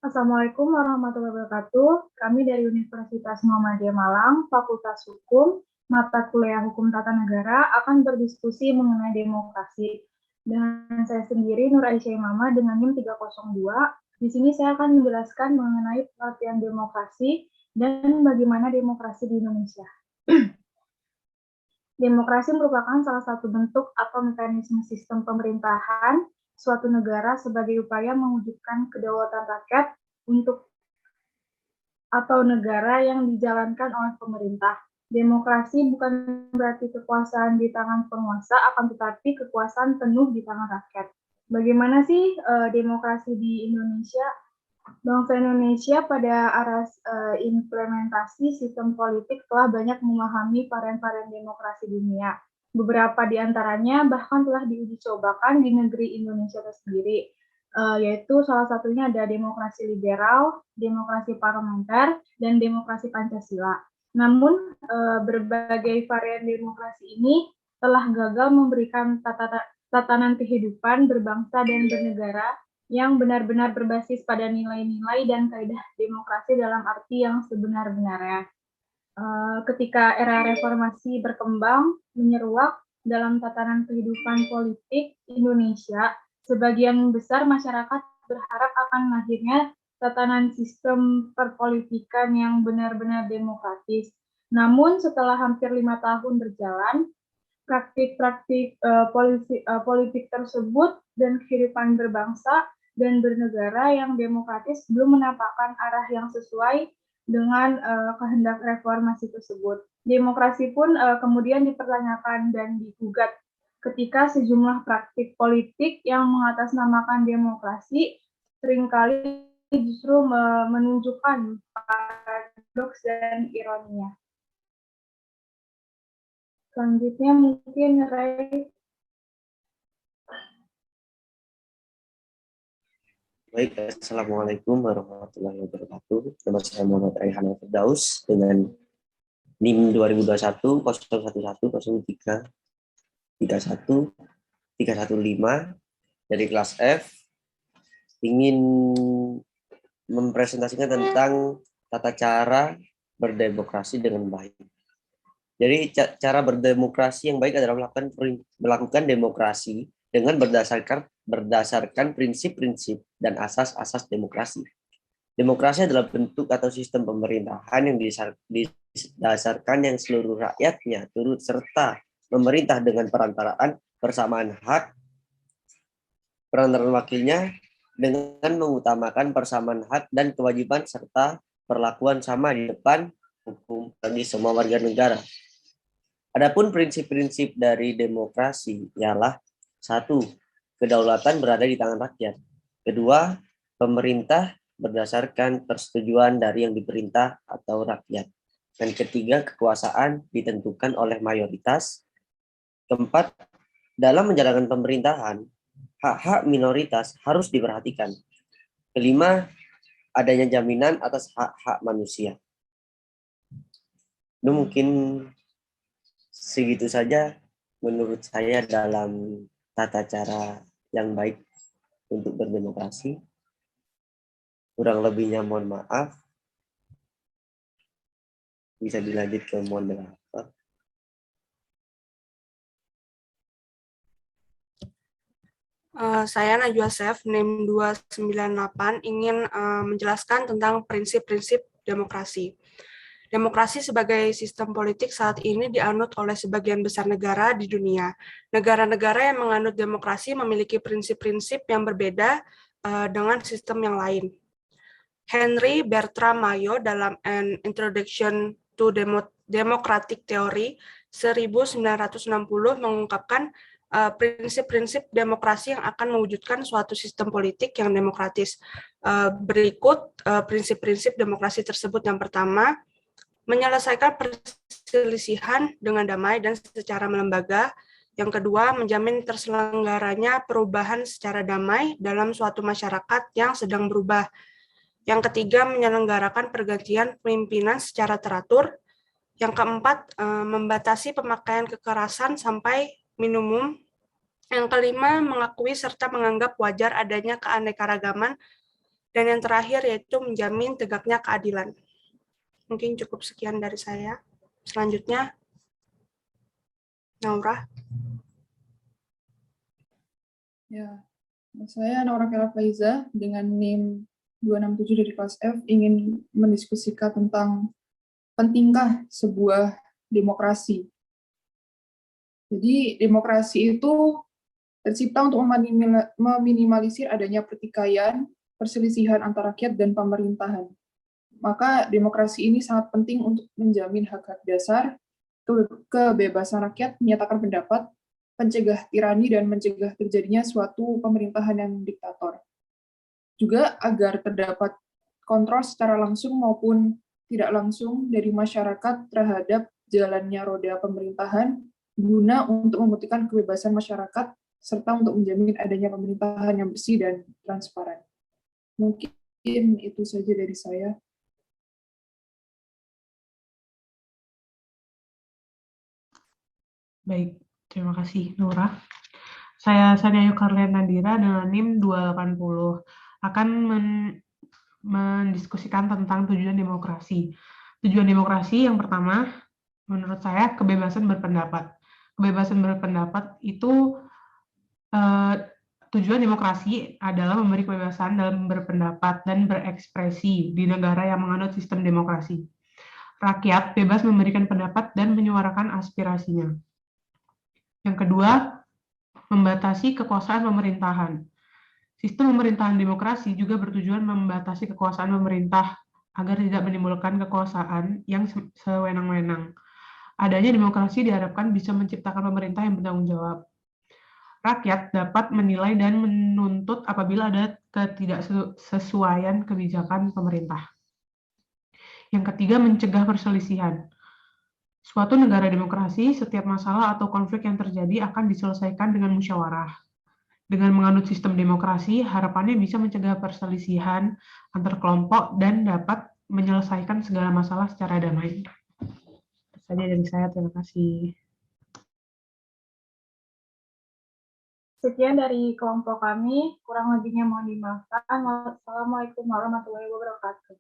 Assalamualaikum warahmatullahi wabarakatuh. Kami dari Universitas Muhammadiyah Malang, Fakultas Hukum, mata kuliah Hukum Tata Negara akan berdiskusi mengenai demokrasi. Dengan saya sendiri, Nur Aisyah Imama dengan NIM 302. Di sini saya akan menjelaskan mengenai pengertian demokrasi dan bagaimana demokrasi di Indonesia. Demokrasi merupakan salah satu bentuk atau mekanisme sistem pemerintahan suatu negara sebagai upaya mewujudkan kedaulatan rakyat untuk atau negara yang dijalankan oleh pemerintah. Demokrasi bukan berarti kekuasaan di tangan penguasa, akan tetapi kekuasaan penuh di tangan rakyat. Bagaimana sih demokrasi di Indonesia? Bangsa Indonesia pada aras implementasi sistem politik telah banyak memahami varian-varian demokrasi dunia. Beberapa di antaranya bahkan telah diuji cobakan di negeri Indonesia tersendiri, yaitu salah satunya ada demokrasi liberal, demokrasi parlementer, dan demokrasi Pancasila. Namun, berbagai varian demokrasi ini telah gagal memberikan tatanan kehidupan berbangsa dan bernegara yang benar-benar berbasis pada nilai-nilai dan kaidah demokrasi dalam arti yang sebenar-benarnya. Ketika era reformasi berkembang, menyeruak dalam tatanan kehidupan politik Indonesia, sebagian besar masyarakat berharap akan lahirnya tatanan sistem perpolitikan yang benar-benar demokratis. Namun setelah hampir 5 tahun berjalan, praktik-praktik politik tersebut dan kehidupan berbangsa dan bernegara yang demokratis belum menampakkan arah yang sesuai dengan kehendak reformasi tersebut. Demokrasi pun kemudian dipertanyakan dan digugat ketika sejumlah praktik politik yang mengatasnamakan demokrasi seringkali justru menunjukkan paradoks dan ironinya. Selanjutnya mungkin Ray. Baik, Assalamualaikum warahmatullahi wabarakatuh. Nama saya Muhammad Raihan Firdaus dengan NIM 2021 011 03 31 315 dari kelas F, ingin mempresentasikan tentang tata cara berdemokrasi dengan baik. Jadi cara berdemokrasi yang baik adalah melakukan demokrasi dengan berdasarkan prinsip-prinsip dan asas-asas demokrasi. Demokrasi adalah bentuk atau sistem pemerintahan yang didasarkan yang seluruh rakyatnya turut serta memerintah dengan perantaraan persamaan hak, perantaraan wakilnya dengan mengutamakan persamaan hak dan kewajiban serta perlakuan sama di depan hukum bagi semua warga negara. Adapun prinsip-prinsip dari demokrasi ialah: 1. Kedaulatan berada di tangan rakyat. 2. Pemerintah berdasarkan persetujuan dari yang diperintah atau rakyat. Dan 3. Kekuasaan ditentukan oleh mayoritas. 4. Dalam menjalankan pemerintahan, hak-hak minoritas harus diperhatikan. 5. Adanya jaminan atas hak-hak manusia. Itu mungkin segitu saja menurut saya dalam tata cara yang baik untuk berdemokrasi. Kurang lebihnya mohon maaf. Bisa dilanjut ke moderator. Saya Najwa Sef, NIM 298, ingin menjelaskan tentang prinsip-prinsip demokrasi. Demokrasi sebagai sistem politik saat ini dianut oleh sebagian besar negara di dunia. Negara-negara yang menganut demokrasi memiliki prinsip-prinsip yang berbeda dengan sistem yang lain. Henry Bertram Mayo dalam An Introduction to Democratic Theory 1960 mengungkapkan prinsip-prinsip demokrasi yang akan mewujudkan suatu sistem politik yang demokratis. Berikut prinsip-prinsip demokrasi tersebut. Yang pertama, menyelesaikan perselisihan dengan damai dan secara melembaga. Yang kedua, menjamin terselenggaranya perubahan secara damai dalam suatu masyarakat yang sedang berubah. Yang ketiga, menyelenggarakan pergantian pemimpinan secara teratur. Yang keempat, membatasi pemakaian kekerasan sampai minimum. Yang kelima, mengakui serta menganggap wajar adanya keanekaragaman Dan yang terakhir yaitu menjamin tegaknya keadilan. Mungkin cukup sekian dari saya. Selanjutnya, Naura. Ya, saya Naura Kela Faiza dengan NIM 267 dari kelas F ingin mendiskusikan tentang pentingkah sebuah demokrasi. Jadi demokrasi itu tercipta untuk meminimalisir adanya pertikaian, perselisihan antara rakyat dan pemerintahan. Maka demokrasi ini sangat penting untuk menjamin hak-hak dasar, kebebasan rakyat menyatakan pendapat, pencegah tirani dan mencegah terjadinya suatu pemerintahan yang diktator. Juga agar terdapat kontrol secara langsung maupun tidak langsung dari masyarakat terhadap jalannya roda pemerintahan guna untuk membuktikan kebebasan masyarakat serta untuk menjamin adanya pemerintahan yang bersih dan transparan. Mungkin itu saja dari saya. Baik, terima kasih Nura. Saya Sania Yukarlian Nandira dengan NIM 280 akan mendiskusikan tentang tujuan demokrasi. Tujuan demokrasi yang pertama, menurut saya, kebebasan berpendapat. Kebebasan berpendapat itu tujuan demokrasi adalah memberi kebebasan dalam berpendapat dan berekspresi di negara yang menganut sistem demokrasi. Rakyat bebas memberikan pendapat dan menyuarakan aspirasinya. Yang kedua, membatasi kekuasaan pemerintahan. Sistem pemerintahan demokrasi juga bertujuan membatasi kekuasaan pemerintah agar tidak menimbulkan kekuasaan yang sewenang-wenang. Adanya demokrasi diharapkan bisa menciptakan pemerintah yang bertanggung jawab. Rakyat dapat menilai dan menuntut apabila ada ketidaksesuaian kebijakan pemerintah. Yang ketiga, mencegah perselisihan. Suatu negara demokrasi, setiap masalah atau konflik yang terjadi akan diselesaikan dengan musyawarah. Dengan menganut sistem demokrasi, harapannya bisa mencegah perselisihan antar kelompok dan dapat menyelesaikan segala masalah secara damai. Itu saja dari saya, terima kasih. Sekian dari kelompok kami, kurang lebihnya mohon dimaafkan. Wassalamualaikum warahmatullahi wabarakatuh.